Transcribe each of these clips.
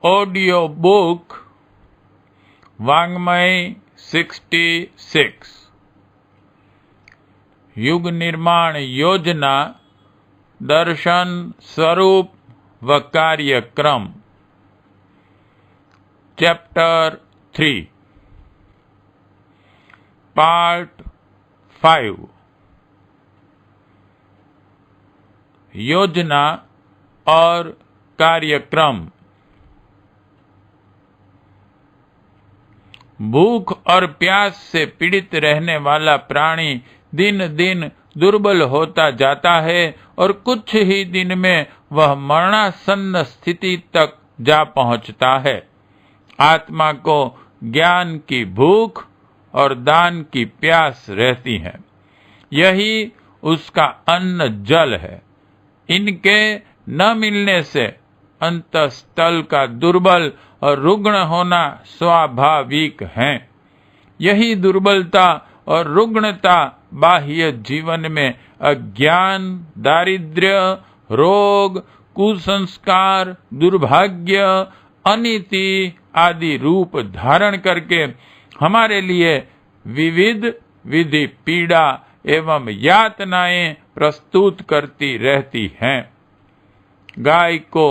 Audio book वाङ्मय 66 युग निर्माण योजना दर्शन स्वरूप व कार्यक्रम चैप्टर 3 पार्ट 5 योजना और कार्यक्रम। भूख और प्यास से पीड़ित रहने वाला प्राणी दिन दिन दुर्बल होता जाता है और कुछ ही दिन में वह मरणासन्न स्थिति तक जा पहुंचता है। आत्मा को ज्ञान की भूख और दान की प्यास रहती है, यही उसका अन्न जल है। इनके न मिलने से अंतःस्थल का दुर्बल और रुग्ण होना स्वाभाविक है। यही दुर्बलता और रुग्णता बाह्य जीवन में अज्ञान, दारिद्र्य, रोग, कुसंस्कार, दुर्भाग्य, अनीति आदि रूप धारण करके हमारे लिए विविध विधि पीड़ा एवं यातनाएं प्रस्तुत करती रहती हैं। गाय को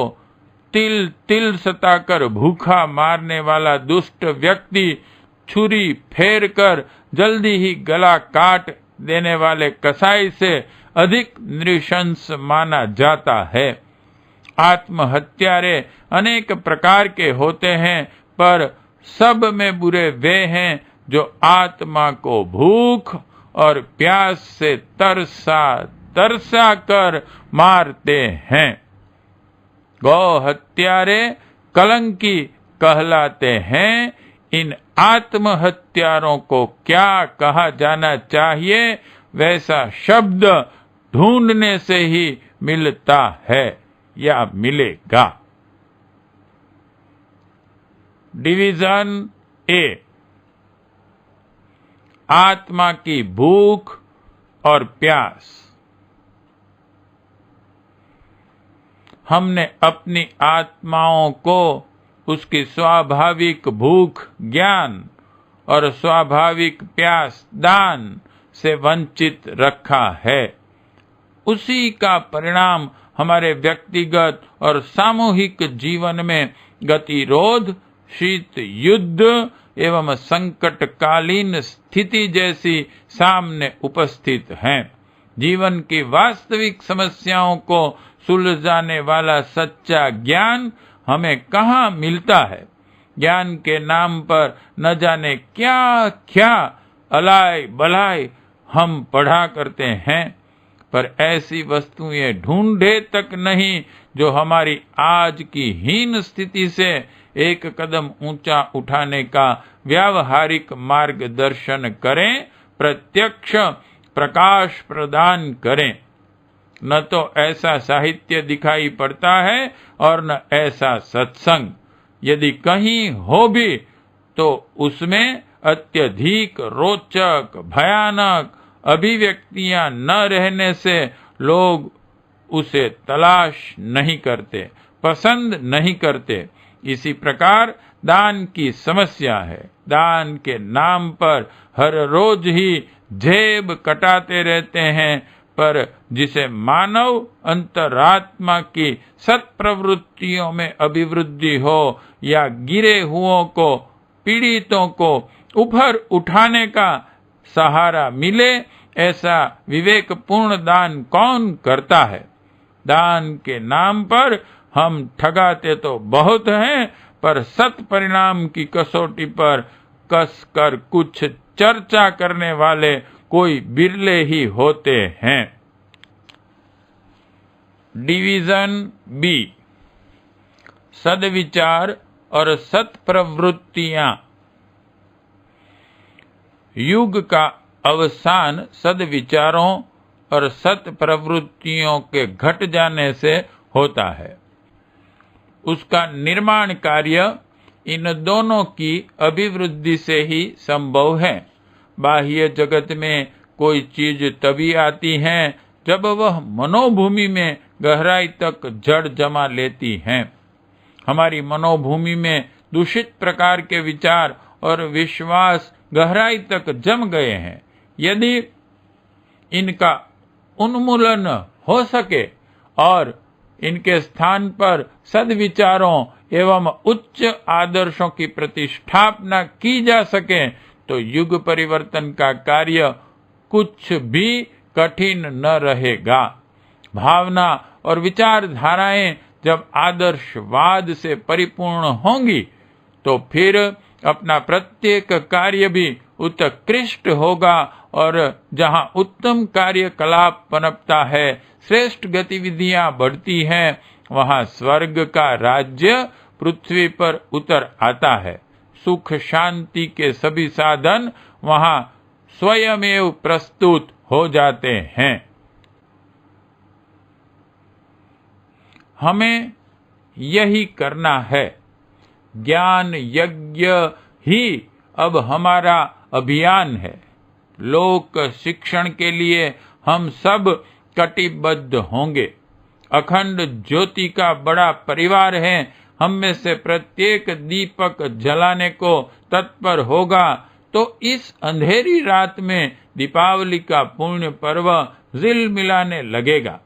तिल तिल सताकर भूखा मारने वाला दुष्ट व्यक्ति छुरी फेर कर जल्दी ही गला काट देने वाले कसाई से अधिक नृशंस माना जाता है। आत्महत्यारे अनेक प्रकार के होते हैं, पर सब में बुरे वे हैं जो आत्मा को भूख और प्यास से तरसा तरसा कर मारते हैं। गौ हत्यारे कलंकी कहलाते हैं। इन आत्महत्यारों को क्या कहा जाना चाहिए, वैसा शब्द ढूंढने से ही मिलता है या मिलेगा। डिवीजन ए, आत्मा की भूख और प्यास। हमने अपनी आत्माओं को उसकी स्वाभाविक भूख ज्ञान और स्वाभाविक प्यास दान से वंचित रखा है। उसी का परिणाम हमारे व्यक्तिगत और सामूहिक जीवन में गतिरोध, शीत युद्ध एवं संकटकालीन स्थिति जैसी सामने उपस्थित हैं। जीवन की वास्तविक समस्याओं को सुलझाने वाला सच्चा ज्ञान हमें कहाँ मिलता है। ज्ञान के नाम पर न जाने क्या क्या अलाय बलाय हम पढ़ा करते हैं, पर ऐसी वस्तुएं ढूंढे तक नहीं जो हमारी आज की हीन स्थिति से एक कदम ऊंचा उठाने का व्यावहारिक मार्गदर्शन करें, प्रत्यक्ष प्रकाश प्रदान करें। न तो ऐसा साहित्य दिखाई पड़ता है और न ऐसा सत्संग। यदि कहीं हो भी तो उसमें अत्यधिक रोचक भयानक अभिव्यक्तियां न रहने से लोग उसे तलाश नहीं करते, पसंद नहीं करते। इसी प्रकार दान की समस्या है। दान के नाम पर हर रोज ही जेब कटाते रहते हैं, पर जिसे मानव अंतरात्मा की सत्प्रवृत्तियों में अभिवृद्धि हो या गिरे हुओं को, पीड़ितों को ऊपर उठाने का सहारा मिले, ऐसा विवेकपूर्ण दान कौन करता है। दान के नाम पर हम ठगाते तो बहुत हैं, पर सत परिणाम की कसौटी पर कस कर कुछ चर्चा करने वाले कोई बिरले ही होते हैं। डिवीजन बी, सद्विचार और सत्प्रवृत्तियां। युग का अवसान सद्विचारों और सत्प्रवृत्तियों के घट जाने से होता है। उसका निर्माण कार्य इन दोनों की अभिवृद्धि से ही संभव है। बाह्य जगत में कोई चीज तभी आती है जब वह मनोभूमि में गहराई तक जड़ जमा लेती है। हमारी मनोभूमि में दूषित प्रकार के विचार और विश्वास गहराई तक जम गए हैं। यदि इनका उन्मूलन हो सके और इनके स्थान पर सद्विचारों एवं उच्च आदर्शों की प्रतिष्ठापना की जा सके तो युग परिवर्तन का कार्य कुछ भी कठिन न रहेगा। भावना और विचारधाराएं जब आदर्शवाद से परिपूर्ण होंगी तो फिर अपना प्रत्येक कार्य भी उत्कृष्ट होगा और जहां उत्तम कार्यकलाप पनपता है, श्रेष्ठ गतिविधियां बढ़ती हैं, वहां स्वर्ग का राज्य पृथ्वी पर उतर आता है। सुख शांति के सभी साधन वहां स्वयमेव प्रस्तुत हो जाते हैं। हमें यही करना है। ज्ञान यज्ञ ही अब हमारा अभियान है। लोक शिक्षण के लिए हम सब कटिबद्ध होंगे। अखंड ज्योति का बड़ा परिवार है। हम में से प्रत्येक दीपक जलाने को तत्पर होगा तो इस अंधेरी रात में दीपावली का पुण्य पर्व जिल मिलाने लगेगा।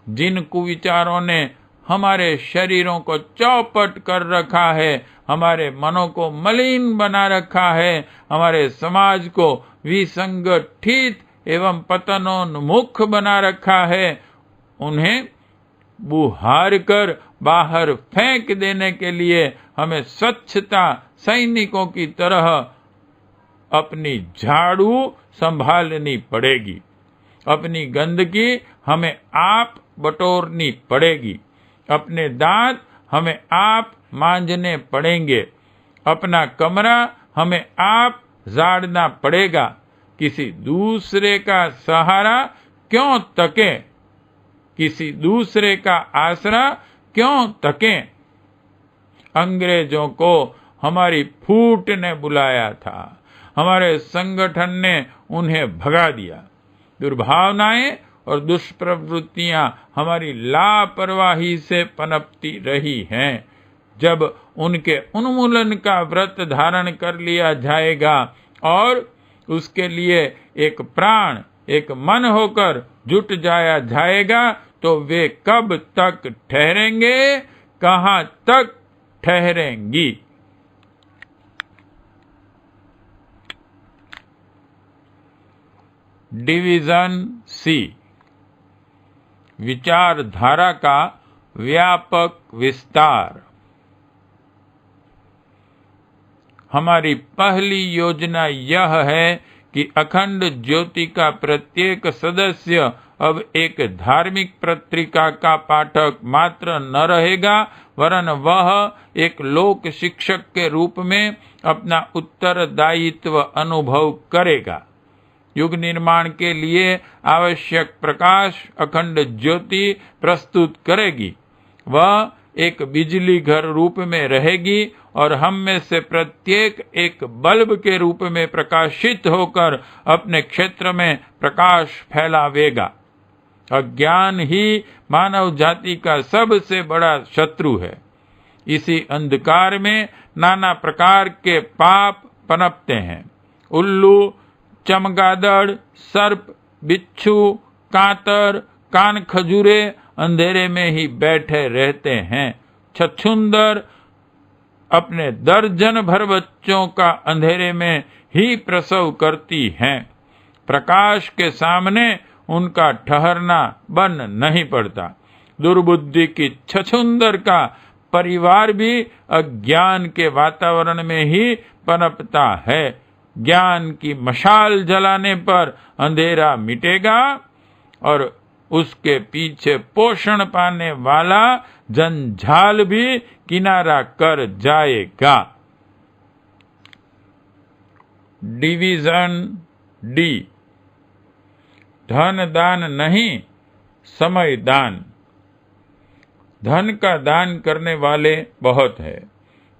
जिन कुविचारों ने हमारे शरीरों को चौपट कर रखा है, हमारे मनों को मलिन बना रखा है, हमारे समाज को विसंगठित एवं पतनोन्मुख बना रखा है, उन्हें बुहार कर बाहर फेंक देने के लिए हमें स्वच्छता सैनिकों की तरह अपनी झाड़ू संभालनी पड़ेगी। अपनी गंदगी हमें आप बटोरनी पड़ेगी। अपने दांत हमें आप मांजने पड़ेंगे। अपना कमरा हमें आप झाड़ना पड़ेगा। किसी दूसरे का सहारा क्यों तकें? किसी दूसरे का आसरा क्यों तकें? अंग्रेजों को हमारी फूट ने बुलाया था, हमारे संगठन ने उन्हें भगा दिया। दुर्भावनाएं और दुष्प्रवृत्तियां हमारी लापरवाही से पनपती रही हैं। जब उनके उन्मूलन का व्रत धारण कर लिया जाएगा और उसके लिए एक प्राण, एक मन होकर जुट जाया जाएगा तो वे कब तक ठहरेंगे, कहां तक ठहरेंगी। डिवीजन सी, विचारधारा का व्यापक विस्तार। हमारी पहली योजना यह है कि अखंड ज्योति का प्रत्येक सदस्य अब एक धार्मिक पत्रिका का पाठक मात्र न रहेगा, वरन वह एक लोक शिक्षक के रूप में अपना उत्तरदायित्व अनुभव करेगा। युग निर्माण के लिए आवश्यक प्रकाश अखंड ज्योति प्रस्तुत करेगी। वह एक बिजली घर रूप में रहेगी और हम में से प्रत्येक एक बल्ब के रूप में प्रकाशित होकर अपने क्षेत्र में प्रकाश फैलावेगा। अज्ञान ही मानव जाति का सबसे बड़ा शत्रु है। इसी अंधकार में नाना प्रकार के पाप पनपते हैं। उल्लू, चमगादड़, सर्प, बिच्छू, कांतर, कान खजूरे अंधेरे में ही बैठे रहते हैं। छछूंदर अपने दर्जन भर बच्चों का अंधेरे में ही प्रसव करती हैं। प्रकाश के सामने उनका ठहरना बन नहीं पड़ता। दुर्बुद्धि की छछूंदर का परिवार भी अज्ञान के वातावरण में ही पनपता है। ज्ञान की मशाल जलाने पर अंधेरा मिटेगा और उसके पीछे पोषण पाने वाला जंजाल भी किनारा कर जाएगा। डिवीजन डी, धन दान नहीं, समय दान। धन का दान करने वाले बहुत है।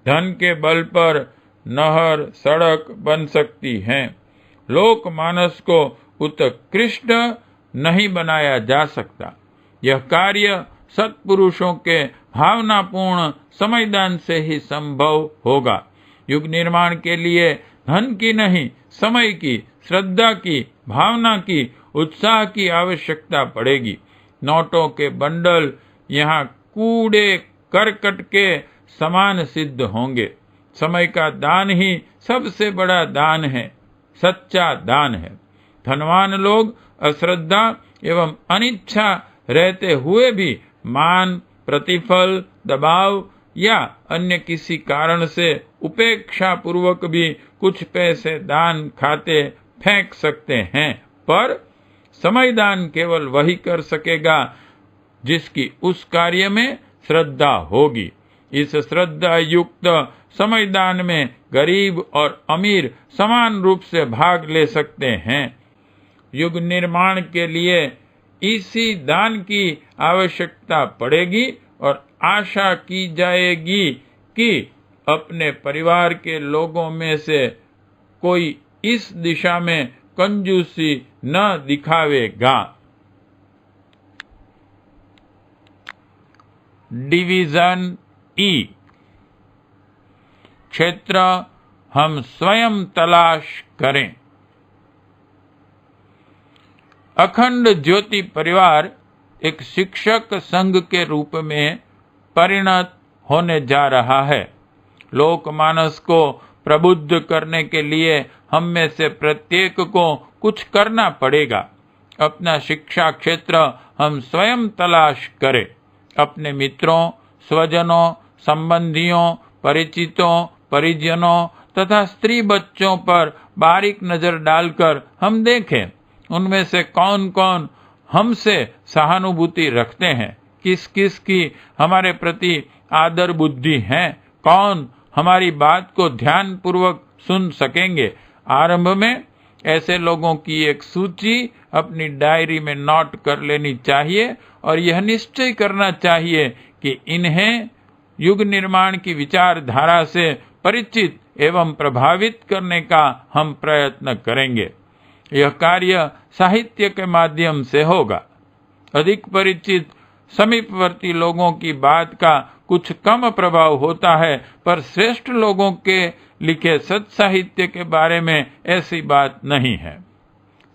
धन के बल पर नहर, सड़क बन सकती हैं। लोकमानस को उत्कृष्ट नहीं बनाया जा सकता। यह कार्य सत्पुरुषों के भावनापूर्ण समयदान से ही संभव होगा। युग निर्माण के लिए धन की नहीं, समय की, श्रद्धा की, भावना की, उत्साह की आवश्यकता पड़ेगी। नोटों के बंडल यहाँ कूड़े करकट के समान सिद्ध होंगे। समय का दान ही सबसे बड़ा दान है, सच्चा दान है। धनवान लोग अश्रद्धा एवं अनिच्छा रहते हुए भी मान, प्रतिफल, दबाव या अन्य किसी कारण से उपेक्षा पूर्वक भी कुछ पैसे दान खाते फेंक सकते हैं, पर समय दान केवल वही कर सकेगा जिसकी उस कार्य में श्रद्धा होगी। इस श्रद्धा युक्त समय दान में गरीब और अमीर समान रूप से भाग ले सकते हैं। युग निर्माण के लिए इसी दान की आवश्यकता पड़ेगी और आशा की जाएगी कि अपने परिवार के लोगों में से कोई इस दिशा में कंजूसी न दिखावेगा। डिवीजन ई, क्षेत्र हम स्वयं तलाश करें। अखंड ज्योति परिवार एक शिक्षक संघ के रूप में परिणत होने जा रहा है। लोकमानस को प्रबुद्ध करने के लिए हम में से प्रत्येक को कुछ करना पड़ेगा। अपना शिक्षा क्षेत्र हम स्वयं तलाश करें। अपने मित्रों, स्वजनों, संबंधियों, परिचितों, परिजनों तथा स्त्री बच्चों पर बारीक नजर डालकर हम देखें, उनमें से कौन कौन हमसे सहानुभूति रखते हैं, किस किस की हमारे प्रति आदर बुद्धि है, कौन हमारी बात को ध्यान पूर्वक सुन सकेंगे। आरंभ में ऐसे लोगों की एक सूची अपनी डायरी में नोट कर लेनी चाहिए और यह निश्चय करना चाहिए कि इन्हें युग निर्माण की विचारधारा से परिचित एवं प्रभावित करने का हम प्रयत्न करेंगे। यह कार्य साहित्य के माध्यम से होगा। अधिक परिचित समीपवर्ती लोगों की बात का कुछ कम प्रभाव होता है, पर श्रेष्ठ लोगों के लिखे सत्साहित्य के बारे में ऐसी बात नहीं है।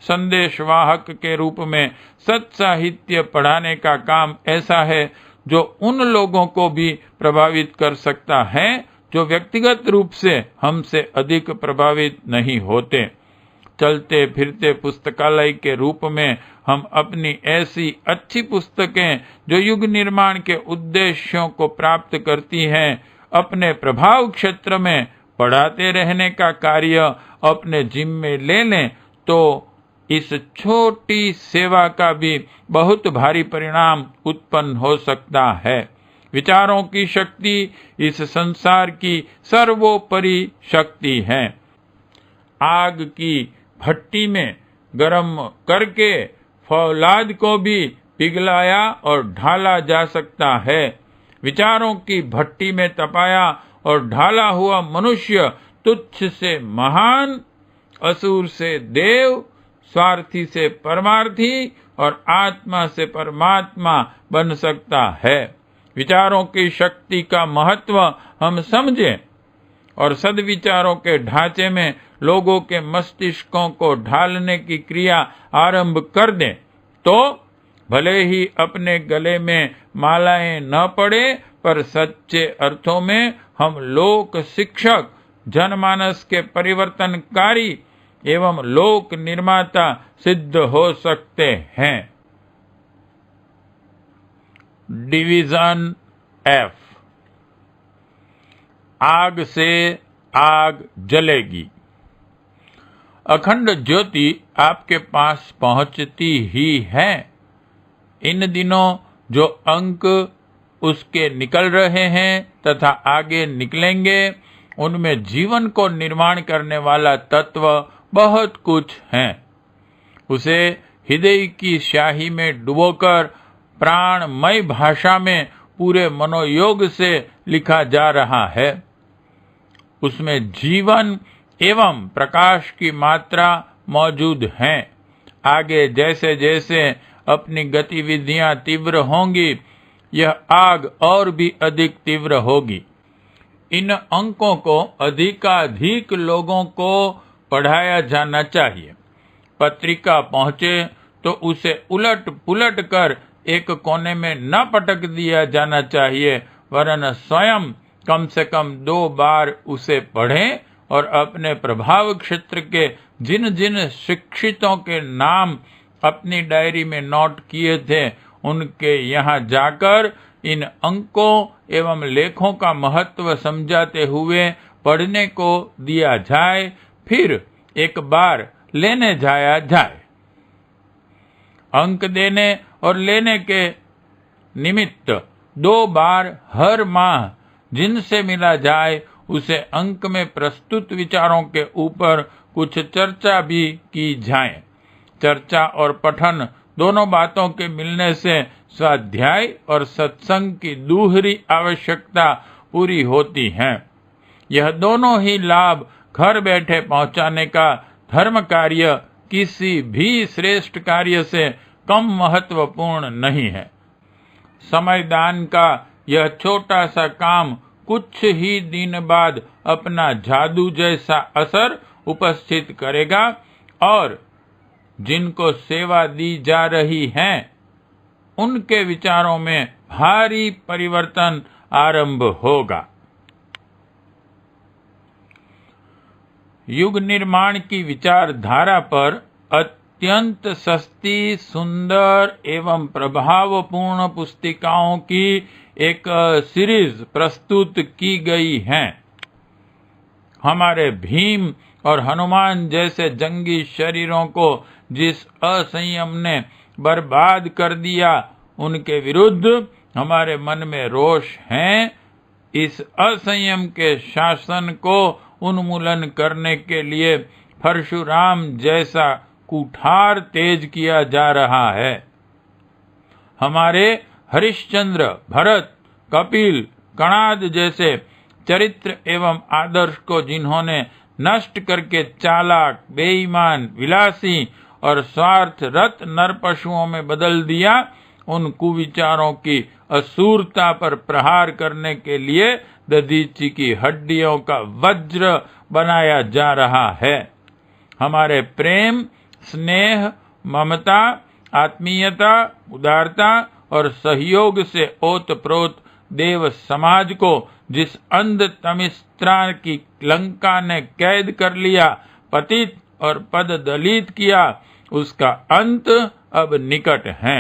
संदेशवाहक के रूप में सत्साहित्य पढ़ाने का काम ऐसा है जो उन लोगों को भी प्रभावित कर सकता है जो व्यक्तिगत रूप से हमसे अधिक प्रभावित नहीं होते। चलते फिरते पुस्तकालय के रूप में हम अपनी ऐसी अच्छी पुस्तकें जो युग निर्माण के उद्देश्यों को प्राप्त करती हैं, अपने प्रभाव क्षेत्र में पढ़ाते रहने का कार्य अपने जिम्मे ले लें तो इस छोटी सेवा का भी बहुत भारी परिणाम उत्पन्न हो सकता है। विचारों की शक्ति इस संसार की सर्वोपरि शक्ति है। आग की भट्टी में गर्म करके फौलाद को भी पिघलाया और ढाला जा सकता है। विचारों की भट्टी में तपाया और ढाला हुआ मनुष्य तुच्छ से महान, असुर से देव, स्वार्थी से परमार्थी और आत्मा से परमात्मा बन सकता है। विचारों की शक्ति का महत्व हम समझें और सद्विचारों के ढांचे में लोगों के मस्तिष्कों को ढालने की क्रिया आरंभ कर दें तो भले ही अपने गले में मालाएं न पड़े, पर सच्चे अर्थों में हम लोक शिक्षक, जनमानस के परिवर्तनकारी एवं लोक निर्माता सिद्ध हो सकते हैं। डिवीजन एफ, आग से आग जलेगी। अखंड ज्योति आपके पास पहुंचती ही है। इन दिनों जो अंक उसके निकल रहे हैं तथा आगे निकलेंगे, उनमें जीवन को निर्माण करने वाला तत्व बहुत कुछ है। उसे हृदय की स्याही में डुबोकर प्राणमय भाषा में पूरे मनोयोग से लिखा जा रहा है। उसमें जीवन एवं प्रकाश की मात्रा मौजूद है। आगे जैसे जैसे अपनी गतिविधियां तीव्र होंगी, यह आग और भी अधिक तीव्र होगी। इन अंकों को अधिकाधिक लोगों को पढ़ाया जाना चाहिए। पत्रिका पहुंचे तो उसे उलट पुलट कर एक कोने में न पटक दिया जाना चाहिए, वरन स्वयं कम से कम 2 बार उसे पढ़ें और अपने प्रभाव क्षेत्र के जिन जिन शिक्षितों के नाम अपनी डायरी में नोट किए थे, उनके यहाँ जाकर इन अंकों एवं लेखों का महत्व समझाते हुए पढ़ने को दिया जाए, फिर एक बार लेने जाया जाए। अंक देने और लेने के निमित्त 2 बार हर माह जिनसे मिला जाए, उसे अंक में प्रस्तुत विचारों के ऊपर कुछ चर्चा भी की जाए। चर्चा और पठन दोनों बातों के मिलने से स्वाध्याय और सत्संग की दूसरी आवश्यकता पूरी होती है। यह दोनों ही लाभ घर बैठे पहुंचाने का धर्म कार्य किसी भी श्रेष्ठ कार्य से कम महत्वपूर्ण नहीं है। समय दान का यह छोटा सा काम कुछ ही दिन बाद अपना जादू जैसा असर उपस्थित करेगा और जिनको सेवा दी जा रही है, उनके विचारों में भारी परिवर्तन आरंभ होगा। युग निर्माण की विचारधारा पर अत्यंत सस्ती, सुंदर एवं प्रभावपूर्ण पुस्तिकाओं की एक सीरीज प्रस्तुत की गई है। हमारे भीम और हनुमान जैसे जंगी शरीरों को जिस असंयम ने बर्बाद कर दिया, उनके विरुद्ध हमारे मन में रोष है। इस असंयम के शासन को उन्मूलन करने के लिए परशुराम जैसा कुठार तेज किया जा रहा है। हमारे हरिश्चंद्र, भरत, कपिल, कणाद जैसे चरित्र एवं आदर्श को जिन्होंने नष्ट करके चालाक, बेईमान, विलासी और स्वार्थरत नरपशुओं में बदल दिया, उन कुविचारों की असुरता पर प्रहार करने के लिए दधीची की हड्डियों का वज्र बनाया जा रहा है। हमारे प्रेम, स्नेह, ममता, आत्मीयता, उदारता और सहयोग से ओतप्रोत देव समाज को जिस अंध तमिस्त्रा की लंका ने कैद कर लिया, पतित और पद दलित किया, उसका अंत अब निकट है।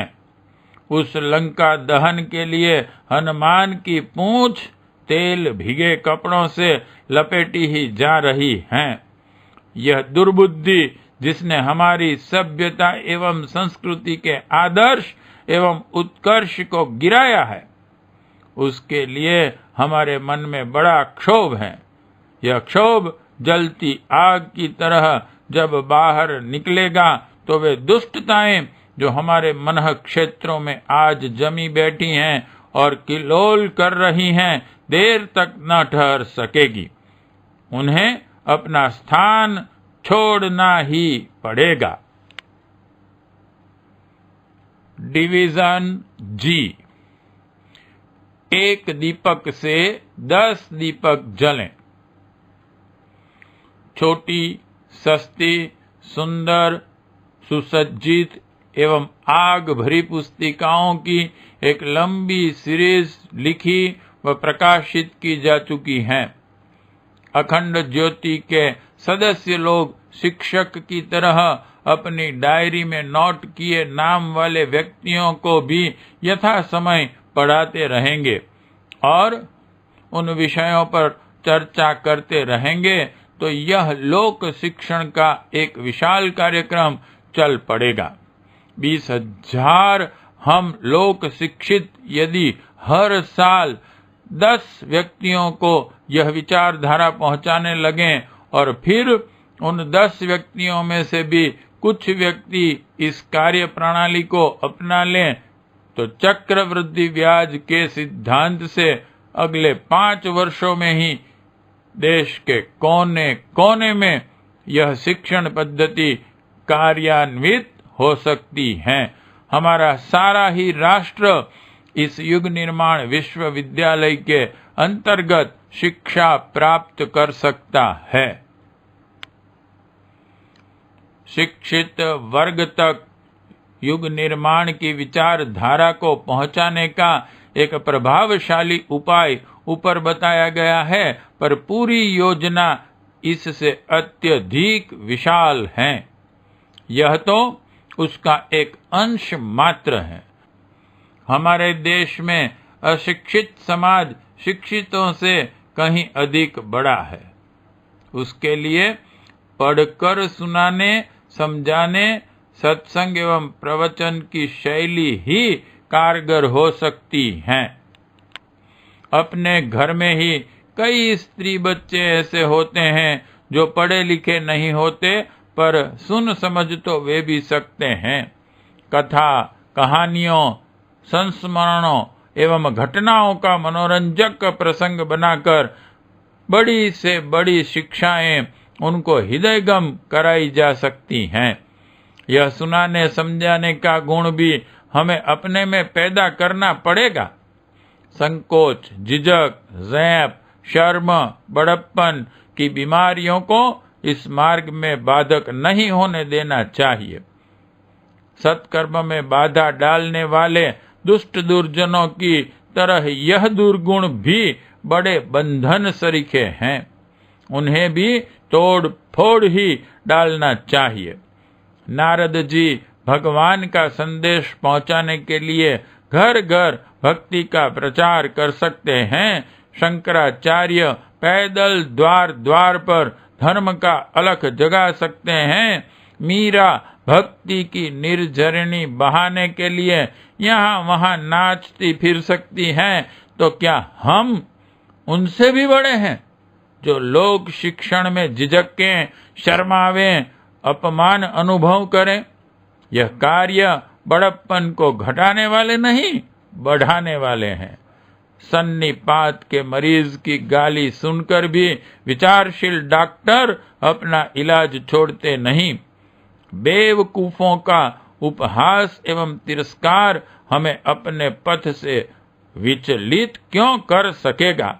उस लंका दहन के लिए हनुमान की पूंछ तेल भिगे कपड़ों से लपेटी ही जा रही है। यह दुर्बुद्धि जिसने हमारी सभ्यता एवं संस्कृति के आदर्श एवं उत्कर्ष को गिराया है, उसके लिए हमारे मन में बड़ा क्षोभ है। यह क्षोभ जलती आग की तरह जब बाहर निकलेगा तो वे दुष्टताएं जो हमारे मन क्षेत्रों में आज जमी बैठी हैं और किलोल कर रही हैं, देर तक न ठहर सकेगी। उन्हें अपना स्थान छोड़ना ही पड़ेगा। डिवीजन जी। 1 दीपक से 10 दीपक जलें। छोटी, सस्ती, सुंदर, सुसज्जित एवं आग भरी पुस्तिकाओं की एक लंबी सीरीज लिखी व प्रकाशित की जा चुकी है। अखंड ज्योति के सदस्य लोग शिक्षक की तरह अपनी डायरी में नोट किए नाम वाले व्यक्तियों को भी यथा समय पढ़ाते रहेंगे और उन विषयों पर चर्चा करते रहेंगे, तो यह लोक शिक्षण का एक विशाल कार्यक्रम चल पड़ेगा। 20,000 हम लोक शिक्षित यदि हर साल 10 व्यक्तियों को यह विचारधारा पहुंचाने लगें और फिर उन 10 व्यक्तियों में से भी कुछ व्यक्ति इस कार्य प्रणाली को अपना लें, तो चक्रवृद्धि ब्याज के सिद्धांत से अगले 5 वर्षों में ही देश के कोने कोने में यह शिक्षण पद्धति कार्यान्वित हो सकती है। हमारा सारा ही राष्ट्र इस युग निर्माण विश्वविद्यालय के अंतर्गत शिक्षा प्राप्त कर सकता है। शिक्षित वर्ग तक युग निर्माण की विचारधारा को पहुंचाने का एक प्रभावशाली उपाय ऊपर बताया गया है, पर पूरी योजना इससे अत्यधिक विशाल है। यह तो उसका एक अंश मात्र है। हमारे देश में अशिक्षित समाज शिक्षितों से कहीं अधिक बड़ा है। उसके लिए पढ़कर सुनाने, समझाने, सत्संग एवं प्रवचन की शैली ही कारगर हो सकती है। अपने घर में ही कई स्त्री बच्चे ऐसे होते हैं जो पढ़े लिखे नहीं होते, पर सुन समझ तो वे भी सकते हैं। कथा, कहानियों, संस्मरणों एवं घटनाओं का मनोरंजक प्रसंग बनाकर बड़ी से बड़ी शिक्षाएं उनको हृदयगम कराई जा सकती हैं। यह सुनाने समझाने का गुण भी हमें अपने में पैदा करना पड़ेगा। संकोच, झिझक, ज़ैप, शर्म, बड़प्पन की बीमारियों को इस मार्ग में बाधक नहीं होने देना चाहिए। सत्कर्म में बाधा डालने वाले दुष्ट दुर्जनों की तरह यह दुर्गुण भी बड़े बंधन सरीखे हैं। उन्हें भी तोड़ फोड़ ही डालना चाहिए। नारद जी भगवान का संदेश पहुंचाने के लिए घर घर भक्ति का प्रचार कर सकते हैं। शंकराचार्य पैदल द्वार द्वार पर धर्म का अलख जगा सकते हैं। मीरा भक्ति की निर्झरणी बहाने के लिए यहाँ वहाँ नाचती फिर सकती हैं, तो क्या हम उनसे भी बड़े हैं जो लोक शिक्षण में झिझकें, शर्मावें, अपमान अनुभव करें? यह कार्य बड़प्पन को घटाने वाले नहीं, बढ़ाने वाले हैं। सन्निपात के मरीज की गाली सुनकर भी विचारशील डॉक्टर अपना इलाज छोड़ते नहीं। बेवकूफों का उपहास एवं तिरस्कार हमें अपने पथ से विचलित क्यों कर सकेगा?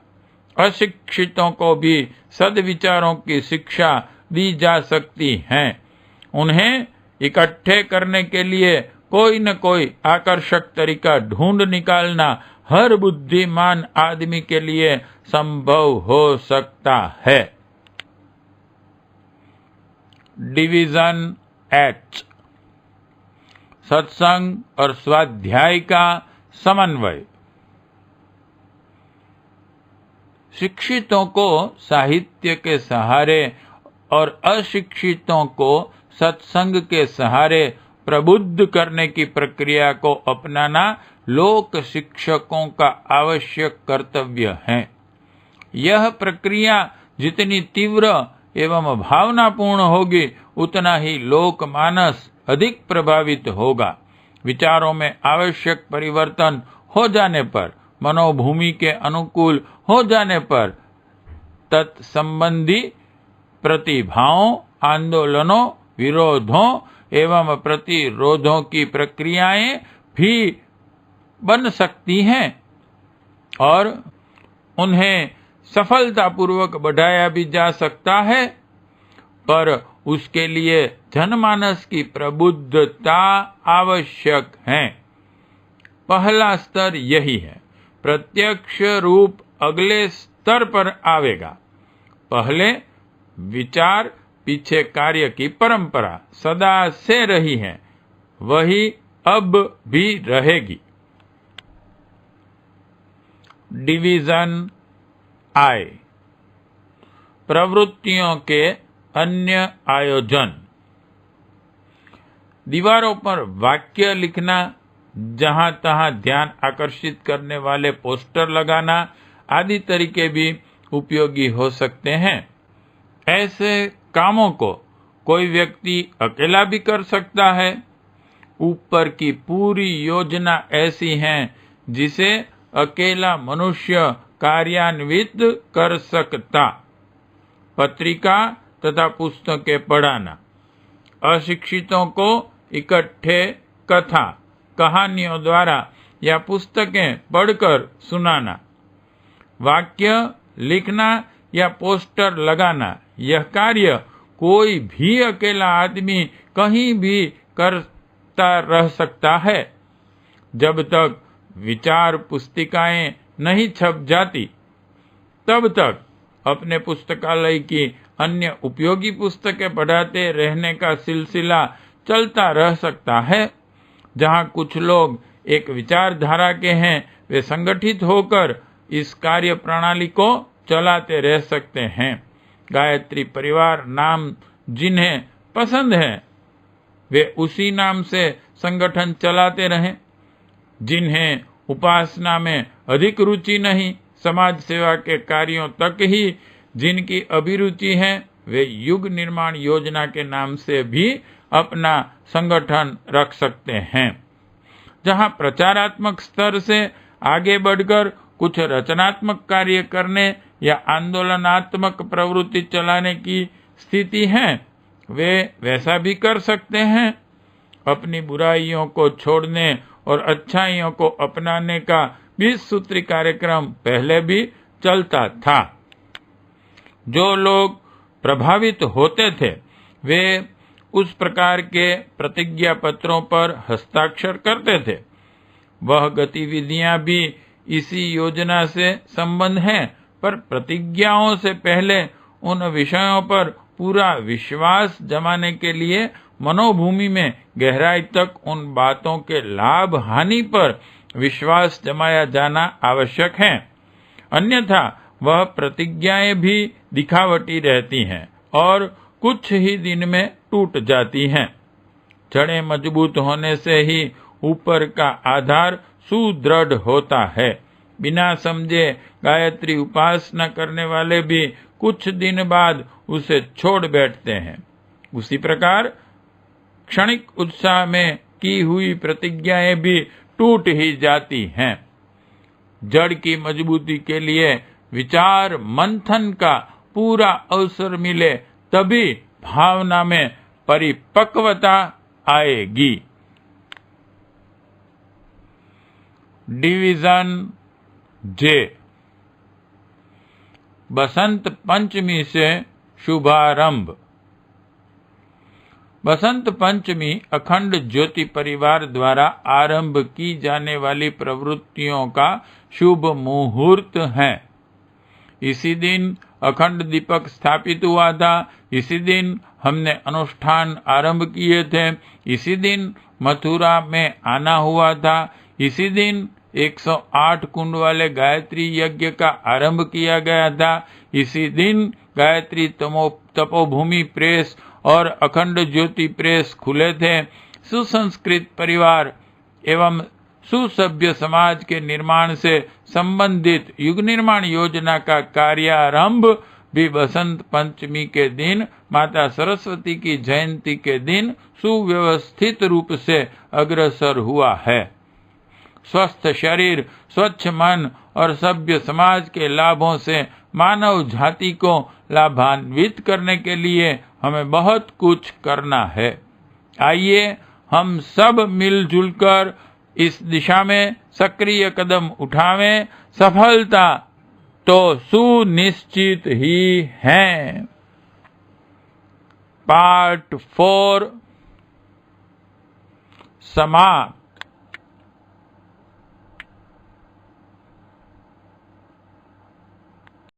अशिक्षितों को भी सद्विचारों की शिक्षा दी जा सकती है। उन्हें इकट्ठे करने के लिए कोई न कोई आकर्षक तरीका ढूंढ निकालना हर बुद्धिमान आदमी के लिए संभव हो सकता है। डिवीजन एच, सत्संग और स्वाध्याय का समन्वय। शिक्षितों को साहित्य के सहारे और अशिक्षितों को सत्संग के सहारे प्रबुद्ध करने की प्रक्रिया को अपनाना लोक शिक्षकों का आवश्यक कर्तव्य है। यह प्रक्रिया जितनी तीव्र एवं भावनापूर्ण होगी, उतना ही लोकमानस अधिक प्रभावित होगा। विचारों में आवश्यक परिवर्तन हो जाने पर, मनोभूमि के अनुकूल हो जाने पर, तत्संबंधी प्रतिभाओं, आंदोलनों, विरोधों एवं प्रतिरोधों की प्रक्रियाएं भी बन सकती हैं और उन्हें सफलतापूर्वक बढ़ाया भी जा सकता है, पर उसके लिए जनमानस की प्रबुद्धता आवश्यक है। पहला स्तर यही है। प्रत्यक्ष रूप अगले स्तर पर आवेगा। पहले विचार, पीछे कार्य की परंपरा सदा से रही है, वही अब भी रहेगी। डिवीजन आई, प्रवृत्तियों के अन्य आयोजन। दीवारों पर वाक्य लिखना, जहां तहां ध्यान आकर्षित करने वाले पोस्टर लगाना आदि तरीके भी उपयोगी हो सकते हैं। ऐसे कामों को कोई व्यक्ति अकेला भी कर सकता है। ऊपर की पूरी योजना ऐसी है जिसे अकेला मनुष्य कार्यान्वित कर सकता। पत्रिका तथा पुस्तकें पढ़ाना, अशिक्षितों को इकट्ठे कथा कहानियों द्वारा या पुस्तकें पढ़कर सुनाना, वाक्य लिखना या पोस्टर लगाना, यह कार्य कोई भी अकेला आदमी कहीं भी करता रह सकता है। जब तक विचार पुस्तिकाएं नहीं छप जाती, तब तक अपने पुस्तकालय की अन्य उपयोगी पुस्तकें पढ़ाते रहने का सिलसिला चलता रह सकता है। जहां कुछ लोग एक विचारधारा के हैं, वे संगठित होकर इस कार्य प्रणाली को चलाते रह सकते हैं। गायत्री परिवार नाम जिन्हें पसंद है, वे उसी नाम से संगठन चलाते रहें। जिन्हें उपासना में अधिक रुचि नहीं, समाज सेवा के कार्यों तक ही जिनकी अभिरुचि है, वे युग निर्माण योजना के नाम से भी अपना संगठन रख सकते हैं। जहां प्रचारात्मक स्तर से आगे बढ़कर कुछ रचनात्मक कार्य करने या आंदोलनात्मक प्रवृत्ति चलाने की स्थिति है, वे वैसा भी कर सकते हैं। अपनी बुराइयों को छोड़ने और अच्छाइयों को अपनाने का 20 सूत्री कार्यक्रम पहले भी चलता था। जो लोग प्रभावित होते थे, वे उस प्रकार के प्रतिज्ञा पत्रों पर हस्ताक्षर करते थे। वह गतिविधियां भी इसी योजना से संबंध है, पर प्रतिज्ञाओं से पहले उन विषयों पर पूरा विश्वास जमाने के लिए मनोभूमि में गहराई तक उन बातों के लाभ हानि पर विश्वास जमाया जाना आवश्यक है। अन्यथा वह प्रतिज्ञाएं भी दिखावटी रहती हैं और कुछ ही दिन में टूट जाती हैं। जड़ें मजबूत होने से ही ऊपर का आधार सुदृढ़ होता है। बिना समझे गायत्री उपासना करने वाले भी कुछ दिन बाद उसे छोड़ बैठते हैं। उसी प्रकार क्षणिक उत्साह में की हुई प्रतिज्ञाएं भी टूट ही जाती हैं। जड़ की मजबूती के लिए विचार मंथन का पूरा अवसर मिले, तभी भावना में परिपक्वता आएगी। डिवीजन जे, बसंत पंचमी से शुभारंभ। बसंत पंचमी अखंड ज्योति परिवार द्वारा आरंभ की जाने वाली प्रवृत्तियों का शुभ मुहूर्त है। इसी दिन अखंड दीपक स्थापित हुआ था। इसी दिन हमने अनुष्ठान आरंभ किए थे। इसी दिन मथुरा में आना हुआ था। इसी दिन 108 कुंड वाले गायत्री यज्ञ का आरंभ किया गया था। इसी दिन गायत्री तपोभूमि प्रेस और अखंड ज्योति प्रेस खुले थे। सुसंस्कृत परिवार एवं सुसभ्य समाज के निर्माण से संबंधित युग निर्माण योजना का कार्यारंभ भी बसंत पंचमी के दिन माता सरस्वती की जयंती के दिन सुव्यवस्थित रूप से अग्रसर हुआ है। स्वस्थ शरीर, स्वच्छ मन और सभ्य समाज के लाभों से मानव जाति को लाभान्वित करने के लिए हमें बहुत कुछ करना है। आइए हम सब मिलजुल कर इस दिशा में सक्रिय कदम उठावें। सफलता तो सुनिश्चित ही है। पार्ट 4 समाप्त।